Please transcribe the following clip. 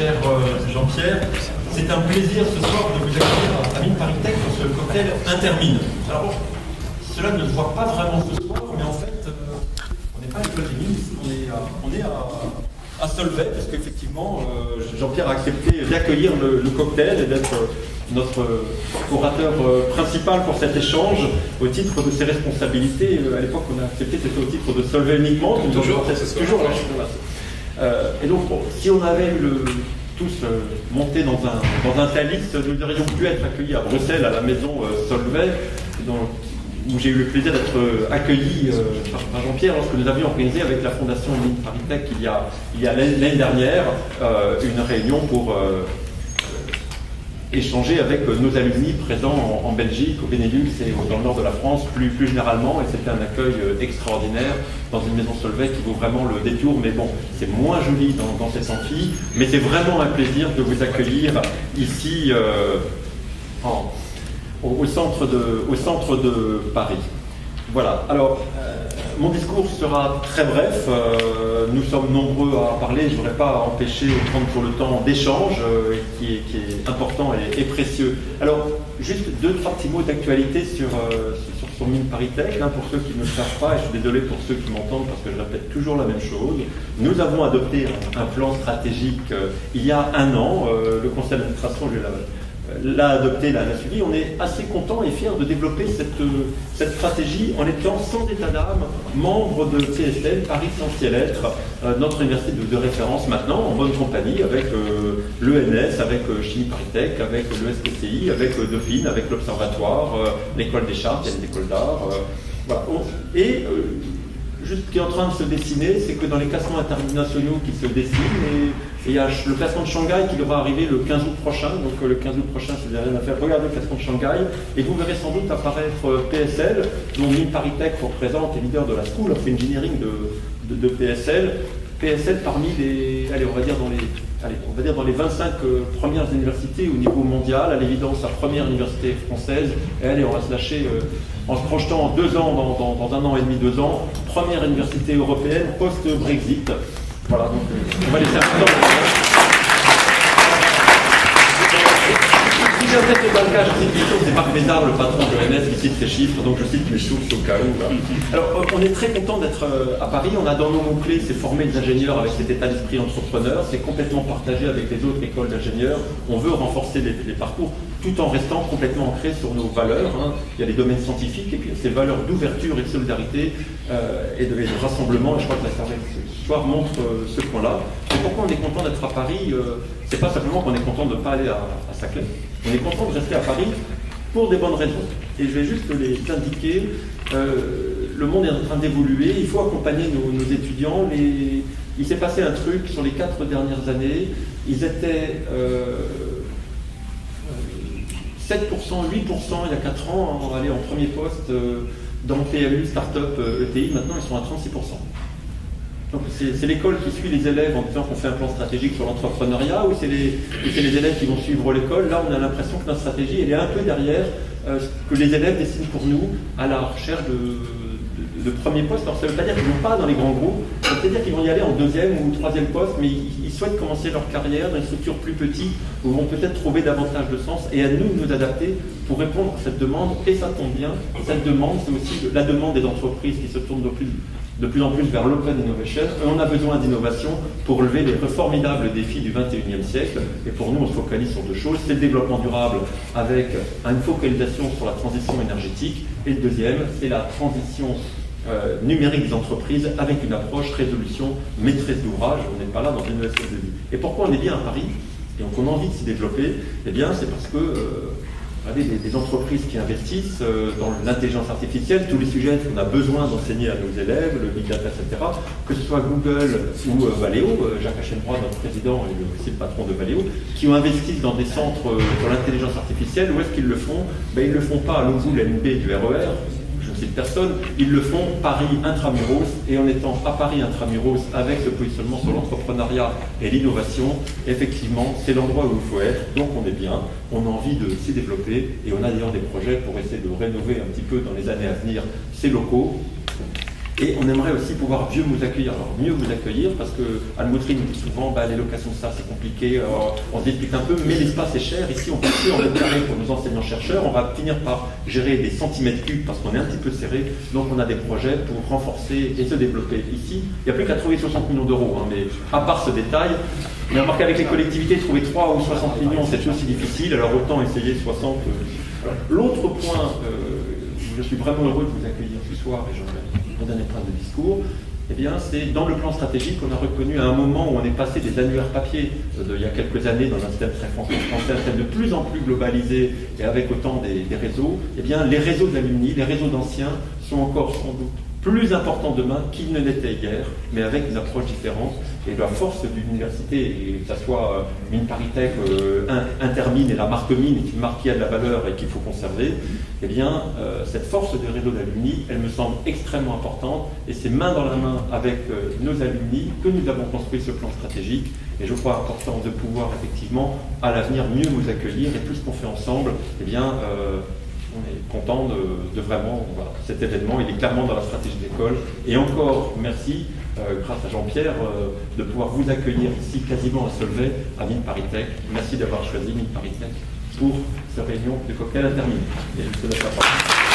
cher Jean-Pierre. C'est un plaisir ce soir de vous accueillir à Mines Paris Tech pour ce cocktail Intermine. Alors, cela ne se voit pas vraiment ce soir, mais en fait, on n'est pas à l'école des mines, on est à Solvay, parce qu'effectivement, Jean-Pierre a accepté d'accueillir le cocktail et d'être notre orateur principal pour cet échange au titre de ses responsabilités. À l'époque, on a accepté, c'était au titre de Solvay uniquement. Toujours, c'est toujours là. Et donc, bon, si on avait tous monté dans un Thalys, nous aurions pu être accueillis à Bruxelles, à la maison Solvay, où j'ai eu le plaisir d'être accueilli par Jean-Pierre lorsque nous avions organisé avec la Fondation Mines Paris Tech il y a l'année dernière une réunion pour échanger avec nos alumni présents en Belgique, au Benelux et dans le nord de la France plus généralement, et c'était un accueil extraordinaire dans une maison Solvay qui vaut vraiment le détour, mais bon, c'est moins joli dans cet amphi, mais c'est vraiment un plaisir de vous accueillir ici au centre de Paris. Voilà, alors mon discours sera très bref, nous sommes nombreux à parler, je ne voudrais pas empêcher de prendre pour le temps d'échange qui est important et précieux. Alors, juste 2-3 petits mots d'actualité sur Mines Paris Tech, pour ceux qui ne le savent pas, et je suis désolé pour ceux qui m'entendent parce que je répète toujours la même chose. Nous avons adopté un plan stratégique il y a 1 an, le conseil d'administration l'a adopté, l'a suivi. On est assez content et fiers de développer cette stratégie en étant sans état d'âme membre de PSL, Paris Sciences et Lettres, notre université de référence maintenant, en bonne compagnie avec l'ENS, avec Chimie Paris Tech, avec le SPCI, avec Dauphine, avec l'Observatoire, l'école des Chartes, il y a des écoles d'art. Voilà. Et juste ce qui est en train de se dessiner, c'est que dans les classements internationaux qui se dessinent, et il y a le classement de Shanghai qui devra arriver le 15 août prochain. Donc le 15 août prochain, si vous n'avez rien à faire, regardez le classement de Shanghai et vous verrez sans doute apparaître PSL, dont Mines Paris Tech représente les leaders de la School of Engineering de PSL. PSL parmi les, on va dire dans les 25 premières universités au niveau mondial, à l'évidence la première université française. Et allez, on va se lâcher en se projetant en 2 ans, dans 1 an et demi, 2 ans, première université européenne post-Brexit. Voilà, donc on va laisser un peu de temps. Si peut-être n'est pas le cas, je cite les sources, c'est Marc Mézard, le patron de l'ENS, qui cite ces chiffres, donc je cite mes sources au cas où. Là. Alors, on est très content d'être à Paris. On a dans nos mots-clés, c'est former des ingénieurs avec cet état d'esprit entrepreneur. C'est complètement partagé avec les autres écoles d'ingénieurs. On veut renforcer les parcours tout en restant complètement ancré sur nos valeurs. Il y a les domaines scientifiques et puis ces valeurs d'ouverture et de solidarité et de rassemblement. Et je crois que la soirée ce soir montre ce point-là. Et pourquoi on est content d'être à Paris c'est pas simplement qu'on est content de ne pas aller à Saclay. On est content de rester à Paris pour des bonnes raisons. Et je vais juste les indiquer. Le monde est en train d'évoluer. Il faut accompagner nos étudiants. Il s'est passé un truc sur les 4 dernières années. Ils étaient 7%, 8% il y a 4 ans, aller en premier poste dans PMU, start-up, ETI. Maintenant, ils sont à 36%. Donc c'est l'école qui suit les élèves en disant qu'on fait un plan stratégique sur l'entrepreneuriat, ou c'est les élèves qui vont suivre l'école. Là, on a l'impression que notre stratégie, elle est un peu derrière ce que les élèves dessinent pour nous à la recherche de premier poste. Alors ça ne veut pas dire qu'ils ne vont pas dans les grands groupes, ça veut dire qu'ils vont y aller en 2e ou 3e poste, mais ils souhaitent commencer leur carrière dans une structure plus petite où ils vont peut-être trouver davantage de sens, et à nous de nous adapter pour répondre à cette demande. Et ça tombe bien, cette demande, c'est aussi la demande des entreprises qui se tournent de plus en plus vers l'open innovation. Et on a besoin d'innovation pour relever les formidables défis du 21e siècle. Et pour nous, on se focalise sur 2 choses. C'est le développement durable avec une focalisation sur la transition énergétique. Et le deuxième, c'est la transition numérique des entreprises avec une approche résolution maîtrise d'ouvrage. On n'est pas là dans une ESS de vie. Et pourquoi on est bien à Paris et qu'on a envie de s'y développer? Eh bien, c'est parce que des entreprises qui investissent dans l'intelligence artificielle, tous les sujets qu'on a besoin d'enseigner à nos élèves, le big data, etc., que ce soit Google ou Valeo, Jacques Hachenbrois, notre président, et aussi le patron de Valeo, qui ont investi dans des centres sur l'intelligence artificielle. Où est-ce qu'ils le font? Ils ne le font pas à l'OVU, l'NP du RER, je ne cite personne, ils le font Paris intramuros, et en étant à Paris intramuros avec ce positionnement sur l'entrepreneuriat et l'innovation, effectivement, c'est l'endroit où il faut être. Donc on est bien, on a envie de s'y développer, et on a d'ailleurs des projets pour essayer de rénover un petit peu dans les années à venir ces locaux. Et on aimerait aussi pouvoir mieux vous accueillir. Alors, mieux vous accueillir, parce que Anne-Mautry nous dit souvent, les locations de ça, c'est compliqué, on se discute un peu, mais l'espace est cher. Ici, on peut plus en mètre carré pour nos enseignants-chercheurs. On va finir par gérer des centimètres cubes, parce qu'on est un petit peu serré. Donc, on a des projets pour renforcer et se développer. Ici, il n'y a plus qu'à trouver 60 millions d'euros, mais à part ce détail, on a remarqué avec les collectivités, trouver 3 ou 60 millions, c'est aussi difficile, alors autant essayer 60. L'autre point, je suis vraiment heureux de vous accueillir ce soir, et mon dernier point de discours, eh bien, c'est dans le plan stratégique qu'on a reconnu à un moment où on est passé des annuaires papier il y a quelques années dans un système très français, un système de plus en plus globalisé et avec autant des réseaux, eh bien, les réseaux d'alumni, les réseaux d'anciens sont encore sans doute plus importants demain qu'ils ne l'étaient hier, mais avec une approche différente. Et la force d'une université, et que ce soit Mines ParisTech, Intermine et la marque Mines, qui marque qui a de la valeur et qu'il faut conserver, eh bien, cette force du réseau d'alumni, elle me semble extrêmement importante, et c'est main dans la main avec nos alumni que nous avons construit ce plan stratégique, et je crois important de pouvoir effectivement, à l'avenir, mieux vous accueillir, et tout ce qu'on fait ensemble, eh bien, on est content de vraiment, voilà, cet événement, il est clairement dans la stratégie de l'école, et encore merci, grâce à Jean-Pierre, de pouvoir vous accueillir ici quasiment à Solvay, à Mines ParisTech. Merci d'avoir choisi Mines ParisTech pour cette réunion de cocktail interminée. Et je vous laisse la parole.